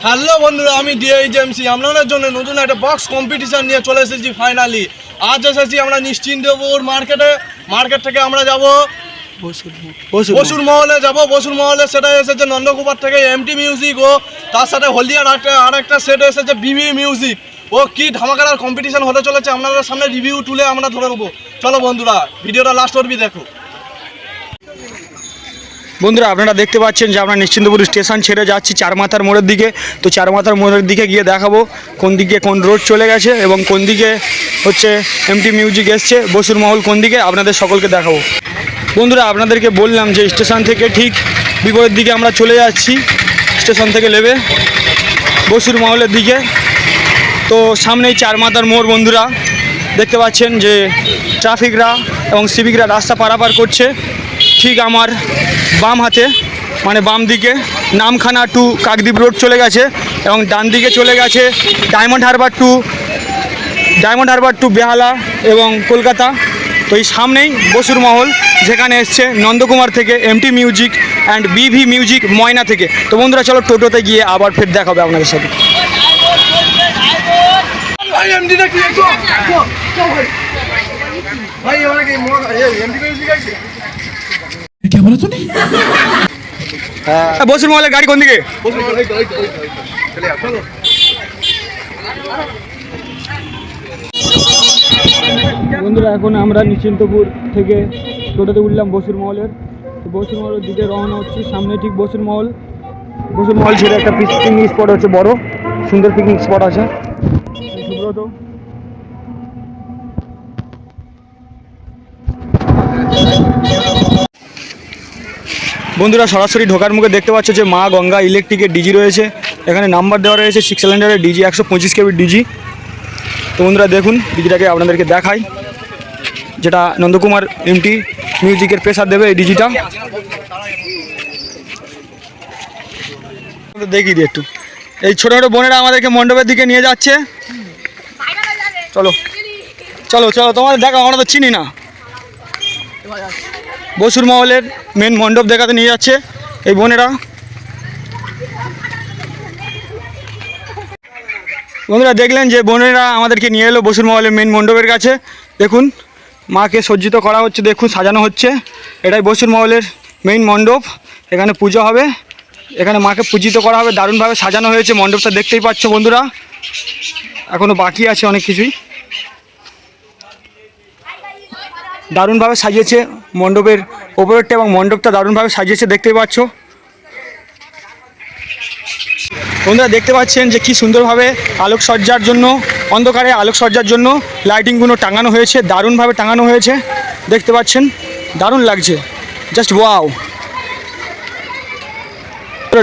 Hello বন্ধুরা, আমি ডিএইচএমসি আপনাদের জন্য নতুন একটা বক্স কম্পিটিশন নিয়ে চলে এসেছি। ফাইনালি আজ এসেছি আমরা নিশ্চিন্তপুর মার্কেট থেকে আমরা যাব বসুর মহলে যাব। বসুর মহলে সেটা এসেছে নন্দকুমার থেকে এমটি মিউজিক, ও তার সাথে হলদিয়ার আরেকটা সেট এসেছে বিবি মিউজিক। ও কি ধামাকাদার কম্পিটিশন হতে চলেছে আপনাদের সামনে রিভিউ তুলে আমরা ধরে নেবো। চলো বন্ধুরা, ভিডিওটা লাস্ট অবধি দেখো। বন্ধুরা আপনারা দেখতে পাচ্ছেন যে আমরা নিশ্চিন্তপুর স্টেশন ছেড়ে যাচ্ছি চারমাথার মোড়ের দিকে। তো চারমাথার মোড়ের দিকে গিয়ে দেখাবো কোন দিকে কোন রোড চলে গেছে এবং কোন দিকে হচ্ছে এমটি মিউজিক এসছে, বসুর মহল কোন দিকে আপনাদের সকলকে দেখাবো। বন্ধুরা আপনাদেরকে বললাম যে স্টেশন থেকে ঠিক বিপরীত দিকে আমরা চলে যাচ্ছি, স্টেশন থেকে নেবে বসুর মহলের দিকে। তো সামনেই চারমাথার মোড়। বন্ধুরা দেখতে পাচ্ছেন যে ট্রাফিকরা এবং সিভিকরা রাস্তা পারাপার করছে। ঠিক আমার বাম হাতে মানে বাম দিকে নামখানা টু কাকদ্বীপ রোড চলে গেছে এবং ডান দিকে চলে গেছে ডায়মন্ড হারবার টু বেহালা এবং কলকাতা। তো এই সামনেই বসুর মহল, যেখানে এসছে নন্দকুমার থেকে এমটি মিউজিক অ্যান্ড বিভি মিউজিক ময়না থেকে। তো বন্ধুরা চলো টোটোতে গিয়ে আবার ফের দেখা হবে আপনাদের সাথে। বসুর মহলের গাড়ি কোন দিকে? বন্ধুরা এখন আমরা নিশ্চিন্তপুর থেকে টোটোতে উঠলাম বসুর মহলের দিকে রওনা হচ্ছি। সামনে ঠিক বসুর মহল ছেড়ে একটা পিকনিক স্পট হচ্ছে, বড় সুন্দর পিকনিক স্পট আছে। সুব্রত বন্ধুরা সরাসরি ঢোকার মুখে দেখতে পাচ্ছ যে মা গঙ্গা ইলেকট্রিকের ডিজি রয়েছে। এখানে নাম্বার দেওয়া রয়েছে 6 সিলিন্ডারের ডিজি, 125 কেবির ডিজি। তো বন্ধুরা দেখুন ডিজিটাকে আপনাদেরকে দেখাই, যেটা নন্দকুমার এমটি মিউজিকের প্রেসার দেবে এই ডিজিটা। দেখি দিই একটু, এই ছোটো ছোটো বোনেরা আমাদেরকে মণ্ডপের দিকে নিয়ে যাচ্ছে। চলো চলো চলো তোমাদের দেখা, আমরা তো চিনি না। বসুর মহলের মেন মণ্ডপ দেখাতে নিয়ে যাচ্ছে এই বোনেরা। বন্ধুরা দেখলেন যে বোনেরা আমাদেরকে নিয়ে এলো বসুর মহলের মেন মণ্ডপের কাছে। দেখুন মাকে সজ্জিত করা হচ্ছে, দেখুন সাজানো হচ্ছে। এটাই বসুর মহলের মেইন মণ্ডপ, এখানে পুজো হবে, এখানে মাকে পূজিত করা হবে। দারুণভাবে সাজানো হয়েছে মণ্ডপটা, দেখতেই পাচ্ছ বন্ধুরা। এখনও বাকি আছে অনেক কিছুই, দারুণভাবে সাজিয়েছে মণ্ডপের ওপরেরটা এবং মণ্ডপটা দারুণভাবে সাজিয়েছে, দেখতেই পাচ্ছ বন্ধুরা। দেখতে পাচ্ছেন যে কি সুন্দরভাবে আলোকসজ্জার জন্য, অন্ধকারে আলোকসজ্জার জন্য লাইটিংগুলো টাঙানো হয়েছে, দারুণভাবে টাঙানো হয়েছে, দেখতে পাচ্ছেন দারুণ লাগছে, জাস্ট ওয়াও।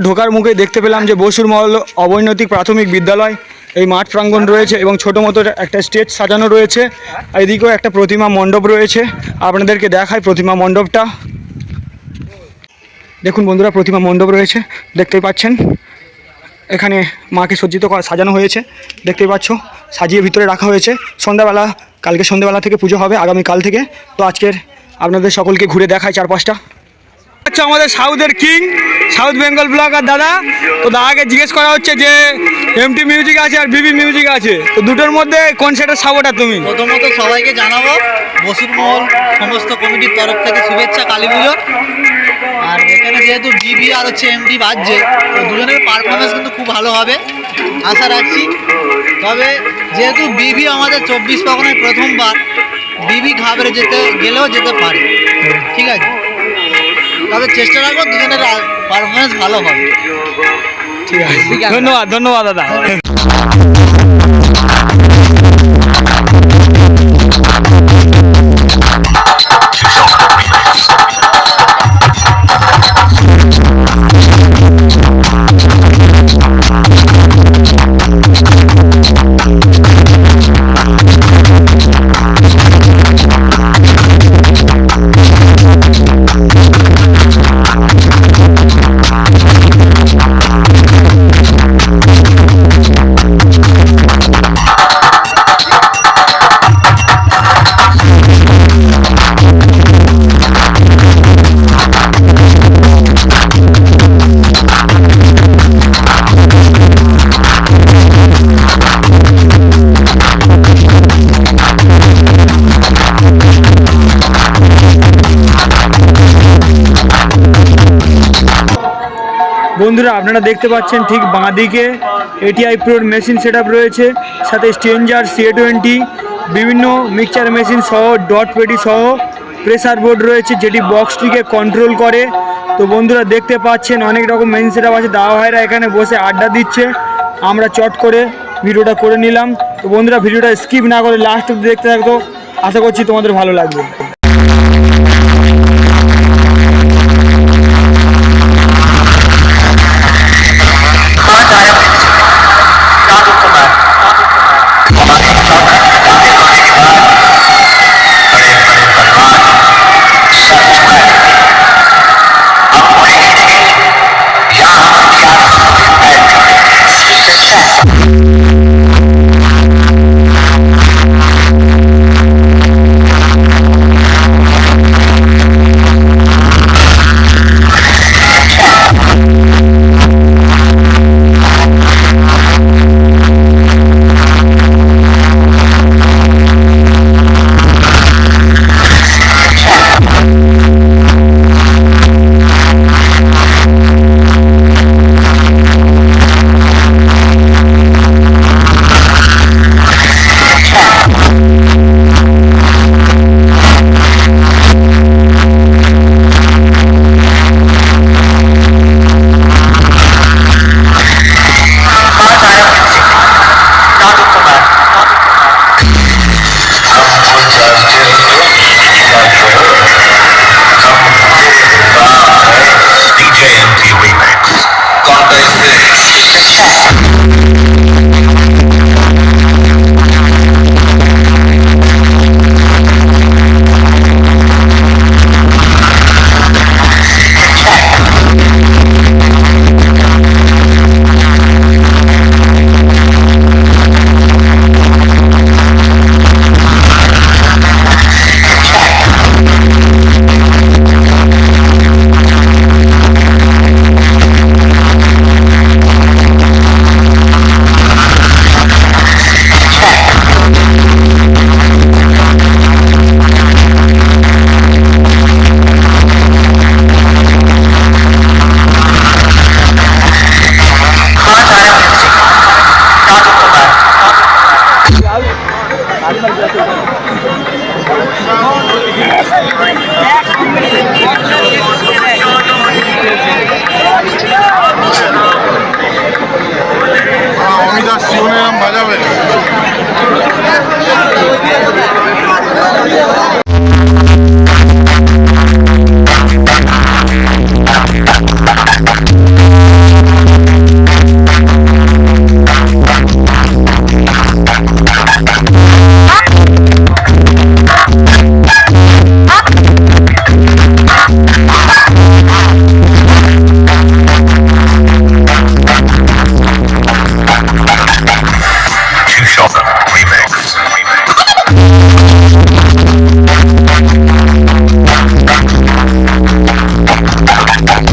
ঢোকার মুখে দেখতে পেলাম যে বসুর মহল অবৈতনিক প্রাথমিক বিদ্যালয়। এই মাঠ প্রাঙ্গণ রয়েছে এবং ছোটো মতো একটা স্টেজ সাজানো রয়েছে। এদিকেও একটা প্রতিমা মণ্ডপ রয়েছে, আপনাদেরকে দেখাই প্রতিমা মণ্ডপটা। দেখুন বন্ধুরা প্রতিমা মণ্ডপ রয়েছে, দেখতেই পাচ্ছেন। এখানে মাকে সজ্জিত করা সাজানো হয়েছে, দেখতেই পাচ্ছ, সাজিয়ে ভিতরে রাখা হয়েছে। সন্ধ্যাবেলা, কালকে সন্ধ্যাবেলা থেকে পুজো হবে, আগামীকাল থেকে। তো আজকের আপনাদের সকলকে ঘুরে দেখায় চারপাশটা। আচ্ছা আমাদের সাউথের কিং, সাউথ বেঙ্গল ব্লগার দাদা। তো দাদাকে জিজ্ঞেস করা হচ্ছে যে এমটি মিউজিক আছে আর বিবি মিউজিক আছে, তো দুটোর মধ্যে কোন সেটের সাপোর্টার তুমি? প্রথমত সবাইকে জানাবো বসুর মহল সমস্ত কমিটির তরফ থেকে শুভেচ্ছা কালী পুজোর। আর এখানে যেহেতু বিবি আর হচ্ছে এমটি বাজছে, তো দুজনের পারফরমেন্স কিন্তু খুব ভালো হবে আশা রাখছি। তবে যেহেতু বিবি আমাদের 24 পরগনায় প্রথমবার, বিবি ঘাবড়ে যেতে পারে, ঠিক আছে। তবে চেষ্টা রাখবো দুজনের পারফরমেন্স ভালো হবে। ঠিক আছে, ধন্যবাদ দাদা। বন্ধুরা আপনারা দেখতে পাচ্ছেন ঠিক বাঁ দিকে এটিআই প্রোর মেশিন সেট রয়েছে, সাথে স্ট্রেঞ্জার CA20 বিভিন্ন মিক্সচার মেশিন সহ ডট পেটি সহ প্রেসার বোর্ড রয়েছে যেটি বক্সটিকে কন্ট্রোল করে। তো বন্ধুরা দেখতে পাচ্ছেন অনেক রকম মেশিন সেট আছে, দাদা ভাইরা এখানে বসে আড্ডা দিচ্ছে, আমরা চট করে ভিডিওটা করে নিলাম। তো বন্ধুরা ভিডিওটা স্কিপ না করে লাস্ট অবধি দেখতে থাকতো, আশা করছি তোমাদের ভালো লাগবে। অমিতাভ জীবনে এরম বাজাবে। Remix.